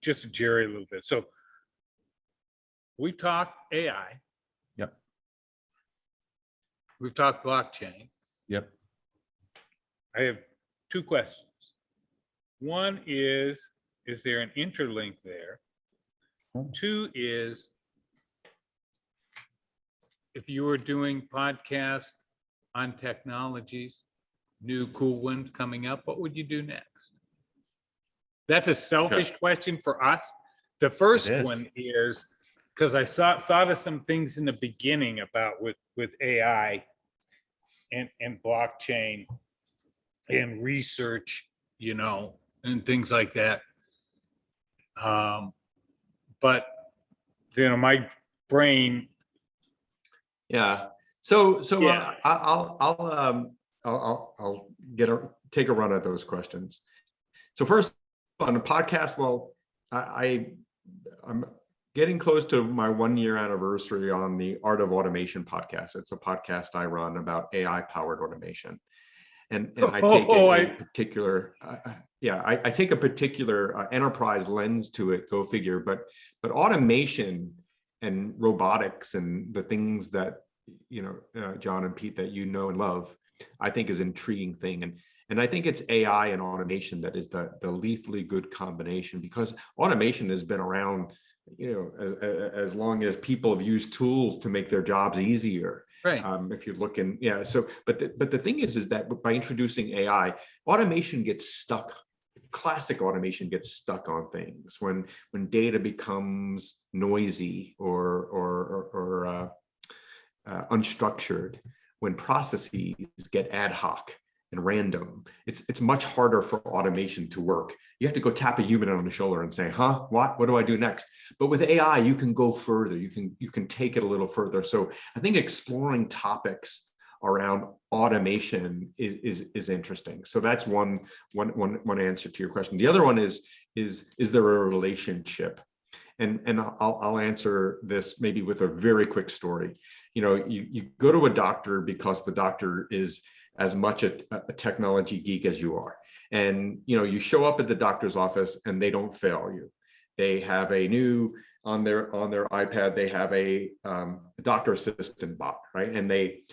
just Gerry a little bit. So we talked AI. Yep. We've talked blockchain. Yep. I have two questions. One is there an interlink there? Two is, if you were doing podcasts on technologies, new cool ones coming up, what would you do next? That's a selfish question for us. The first one is, because I thought of some things in the beginning about with AI and blockchain and research, and things like that. But my brain. Yeah. So Yeah. I'll take a run at those questions. So first, on the podcast, well, I'm getting close to my 1-year anniversary on the Art of Automation podcast. It's a podcast I run about AI powered automation. And I take a particular, I take a particular enterprise lens to it, go figure, but automation and robotics and the things that, John and Pete, that and love, I think is an intriguing thing. And I think it's AI and automation that is the lethally good combination, because automation has been around, as long as people have used tools to make their jobs easier. Right. If you're looking, so, but the thing is that by introducing AI, automation gets stuck. Classic automation gets stuck on things when data becomes noisy or unstructured, when processes get ad hoc and random. It's much harder for automation to work. You have to go tap a human on the shoulder and say, what do I do next? But with AI, you can go further. You can take it a little further. So I think exploring topics around automation is interesting. So that's one answer to your question. The other one is there a relationship? And I'll answer this maybe with a very quick story. You go to a doctor because the doctor is as much a technology geek as you are. And, you show up at the doctor's office and they don't fail you. They have a new their iPad, they have a doctor assistant bot, right? And they,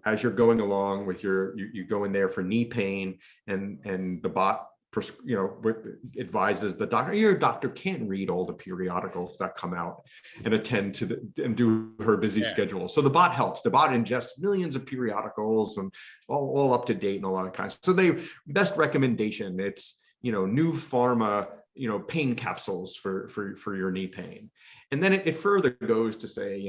as you're going along with you go in there for knee pain, and the bot, advises the doctor, your doctor can't read all the periodicals that come out and attend to and do her busy schedule. So the bot helps. The bot ingests millions of periodicals and all up to date and all that kind of stuff. So best recommendation, it's, new pharma, pain capsules for your knee pain. And then it further goes to say,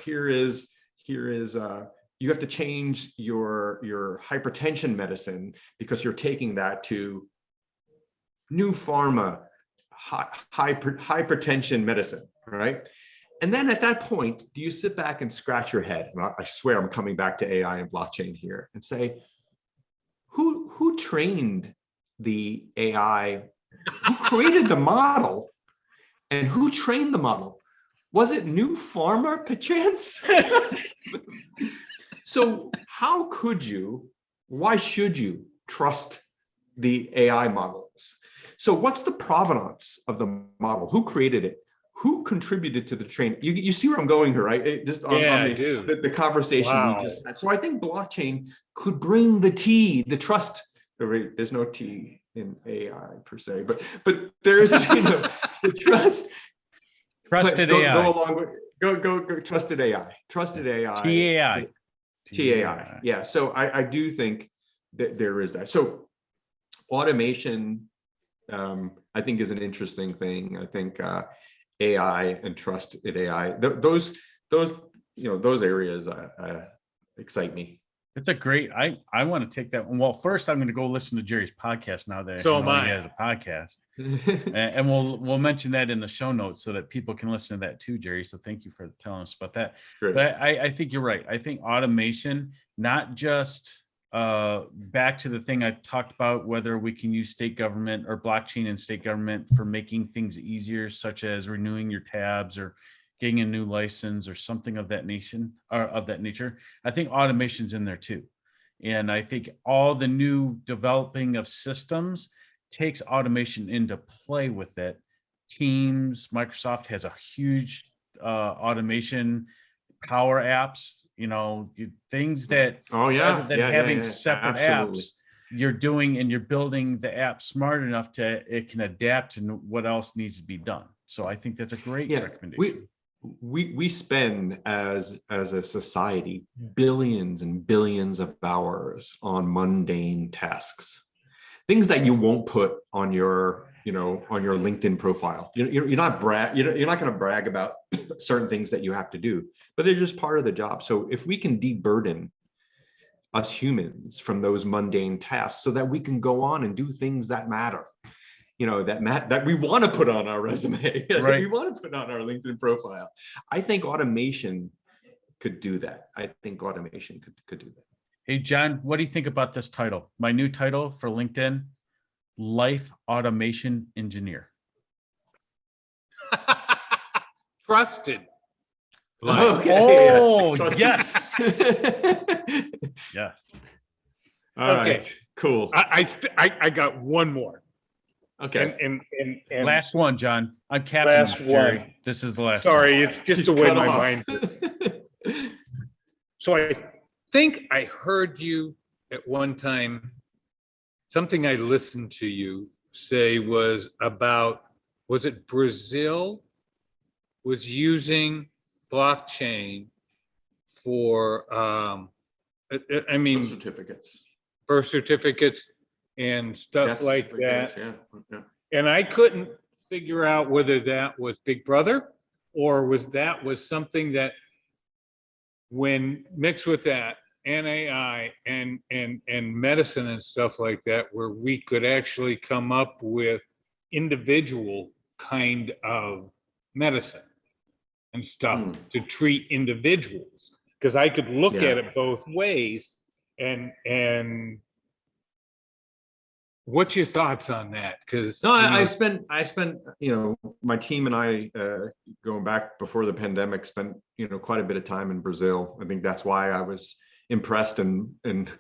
here is you have to change your hypertension medicine because you're taking that to new pharma hypertension medicine, right? And then at that point, do you sit back and scratch your head? And I swear I'm coming back to AI and blockchain here, and say, who trained the AI? Who created the model? And who trained the model? Was it new pharma, perchance? So why should you trust the AI models? So what's the provenance of the model? Who created it? Who contributed to the training? You see where I'm going here, right? The conversation we just had. So I think blockchain could bring the trust. There's no T in AI per se, but there's the trust. Trusted AI. Go along with go trusted AI. Trusted AI. TAI. Yeah. So I do think that there is that. So automation, I think, is an interesting thing. I think AI and trusted AI, those areas excite me. It's a great. I want to take that one. Well, first I'm going to go listen to Jerry's podcast now that So I know am he I. has a podcast, and we'll mention that in the show notes so that people can listen to that too, Jerry. So thank you for telling us about that. Great. But I think you're right. I think automation, not just back to the thing I talked about, whether we can use state government or blockchain and state government for making things easier, such as renewing your tabs or getting a new license or something of that nature. I think automation's in there too. And I think all the new developing of systems takes automation into play with it. Teams, Microsoft has a huge automation, Power Apps, things that rather than having separate absolutely. apps, you're doing and you're building the app smart enough it can adapt to what else needs to be done. So I think that's a great recommendation. We spend as a society billions and billions of hours on mundane tasks, things that you won't put on your LinkedIn profile. You're not going to brag about certain things that you have to do, but they're just part of the job. So if we can deburden us humans from those mundane tasks so that we can go on and do things that matter, that we want to put on our resume, that we want to put on our LinkedIn profile. I think automation could do that. I think automation could do that. Hey, John, what do you think about this title? My new title for LinkedIn, Life Automation Engineer. Trusted. Okay. Oh, yes. Yeah. All right. Cool. I got one more. Okay. And Last one, John. I'm capping Last Jerry. one. This is the last Sorry, one. it's just He's the way cut my off. mind. So I think I heard you at one time, something I listened to you say was it Brazil was using blockchain for, Birth certificates. birth certificates and stuff Death like that. certificates, yeah. And I couldn't figure out whether that was Big Brother or was something that, when mixed with that and AI and medicine and stuff like that, where we could actually come up with individual kind of medicine and stuff to treat individuals. Because I could look at it both ways. And what's your thoughts on that? Because I spent my team and I, going back before the pandemic, spent quite a bit of time in Brazil. I think that's why I was impressed and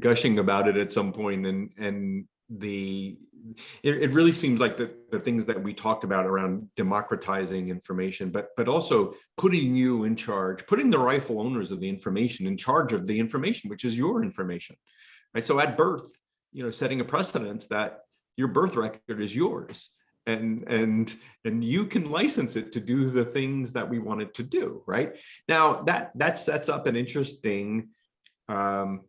gushing about it at some point. And the it really seems like the things that we talked about around democratizing information, but also putting you in charge, putting the rightful owners of the information in charge of the information, which is your information, right? So at birth, setting a precedence that your birth record is yours, and you can license it to do the things that we want it to do, right? Now that sets up an interesting game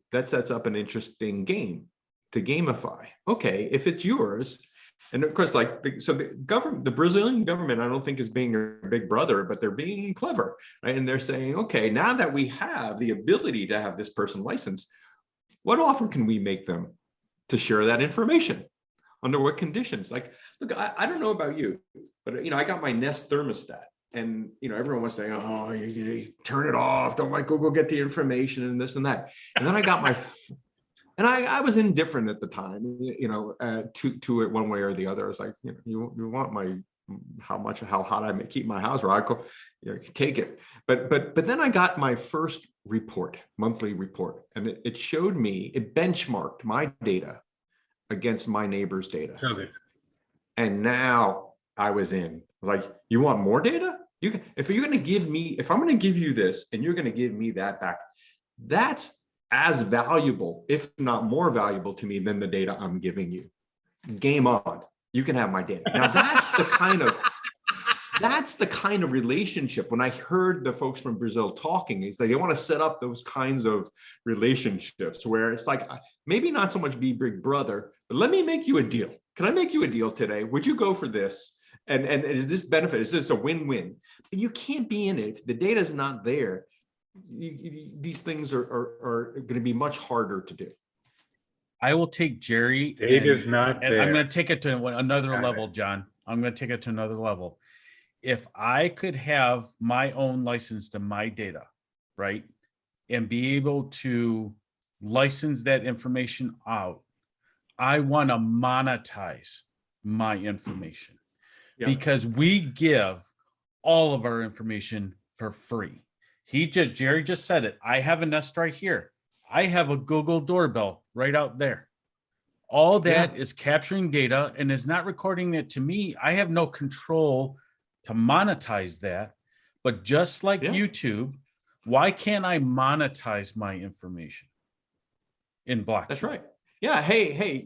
to gamify. Okay, if it's yours, and of course, the Brazilian government, I don't think is being a big brother, but they're being clever, right? And they're saying, okay, now that we have the ability to have this person licensed, what offer can we make them to share that information? Under what conditions? Like, look, I don't know about you, but I got my Nest thermostat, and everyone was saying, oh, you turn it off, don't go get the information and this and that. And then I got my and I was indifferent at the time, to it one way or the other. I was like, you want how hot I keep my house, right? Take it. But then I got my first monthly report, and it showed me, it benchmarked my data against my neighbor's data. So good. And now I was in. Like, you want more data? You can, if I'm going to give you this and you're going to give me that back, that's as valuable, if not more valuable to me than the data I'm giving you. Game on. You can have my data. Now that's the kind of relationship. When I heard the folks from Brazil talking, it's like they want to set up those kinds of relationships where it's like, maybe not so much be big brother, but let me make you a deal. Can I make you a deal today? Would you go for this? And is this benefit? Is this a win-win? But you can't be in it if the data is not there. These things are going to be much harder to do. I will take Jerry. Data's not and there. I'm going to take it to another Got level, John. I'm going to take it to another level. If I could have my own license to my data, right, and be able to license that information out, I want to monetize my information, because we give all of our information for free. Jerry just said it. I have a Nest right here. I have a Google doorbell right out there. All that is capturing data and is not recording it to me. I have no control to monetize that. But just like YouTube, why can't I monetize my information in blockchain? That's right. Yeah. Hey,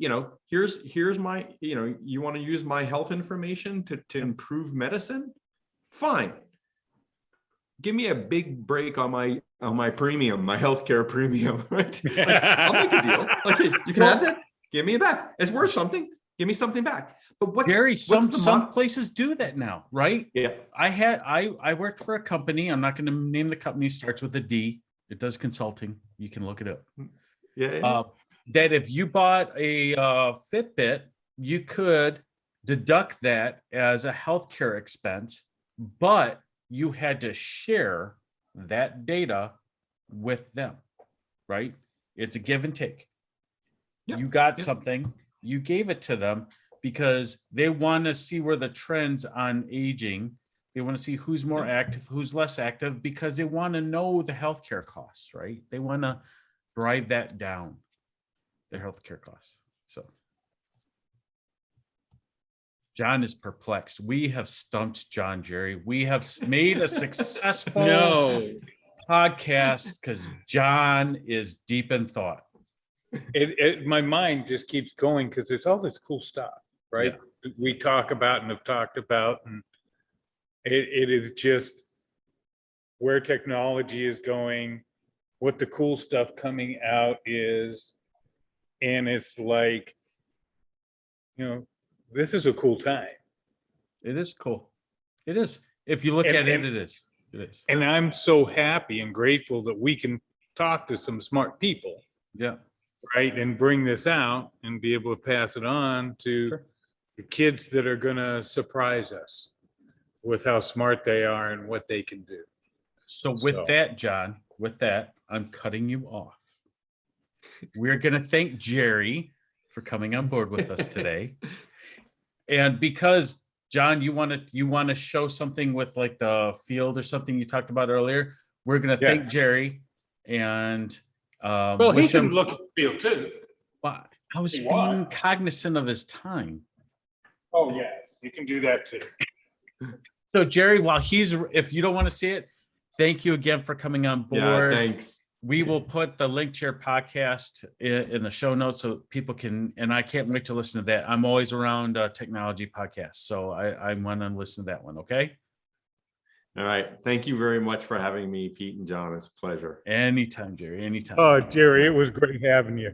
here's my, you want to use my health information to improve medicine? Fine. Give me a big break on my premium, my healthcare premium, right? Like, I'll make a deal. Okay, you can have that. Give me it back. It's worth something. Give me something back. But Gary, some places do that now, right? Yeah. I worked for a company. I'm not going to name the company. Starts with a D. It does consulting. You can look it up. Yeah. That if you bought a Fitbit, you could deduct that as a healthcare expense, but you had to share that data with them, right? It's a give and take. Yeah. You got something, you gave it to them because they want to see where the trends on aging. They want to see who's more active, who's less active, because they want to know the healthcare costs, right? They want to drive that down, the healthcare costs. So John is perplexed. We have stumped John, Jerry. We have made a successful podcast because John is deep in thought. My mind just keeps going because there's all this cool stuff, right? Yeah. We talk about and have talked about, and it is just where technology is going, what the cool stuff coming out is, and it's like, this is a cool time. It is cool. It is. If you look at it, it is. It is. And I'm so happy and grateful that we can talk to some smart people. Yeah. Right. And bring this out and be able to pass it on to the kids that are going to surprise us with how smart they are and what they can do. So with that, John, I'm cutting you off. We're going to thank Jerry for coming on board with us today. And because John, you want to show something with like the field or something you talked about earlier, we're going to thank Jerry and he can look at the field too. Well, I was He being was. cognizant of his time. Oh, yes, you can do that too. So Jerry, if you don't want to see it, thank you again for coming on Yeah, board. thanks. We will put the link to your podcast in the show notes so people can, and I can't wait to listen to that. I'm always around technology podcasts, so I want to listen to that one. Okay. All right. Thank you very much for having me, Pete and John. It's a pleasure. Anytime, Jerry, anytime. Oh, Jerry, it was great having you.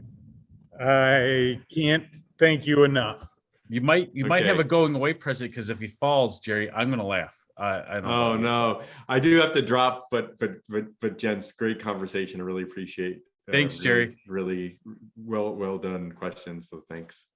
I can't thank you enough. You might have Okay. a going away present, because if he falls, Jerry, I'm going to laugh. I don't know. Oh no, I do have to drop, but gents, great conversation. I really appreciate. Thanks, Jerry. Really well done questions. So thanks.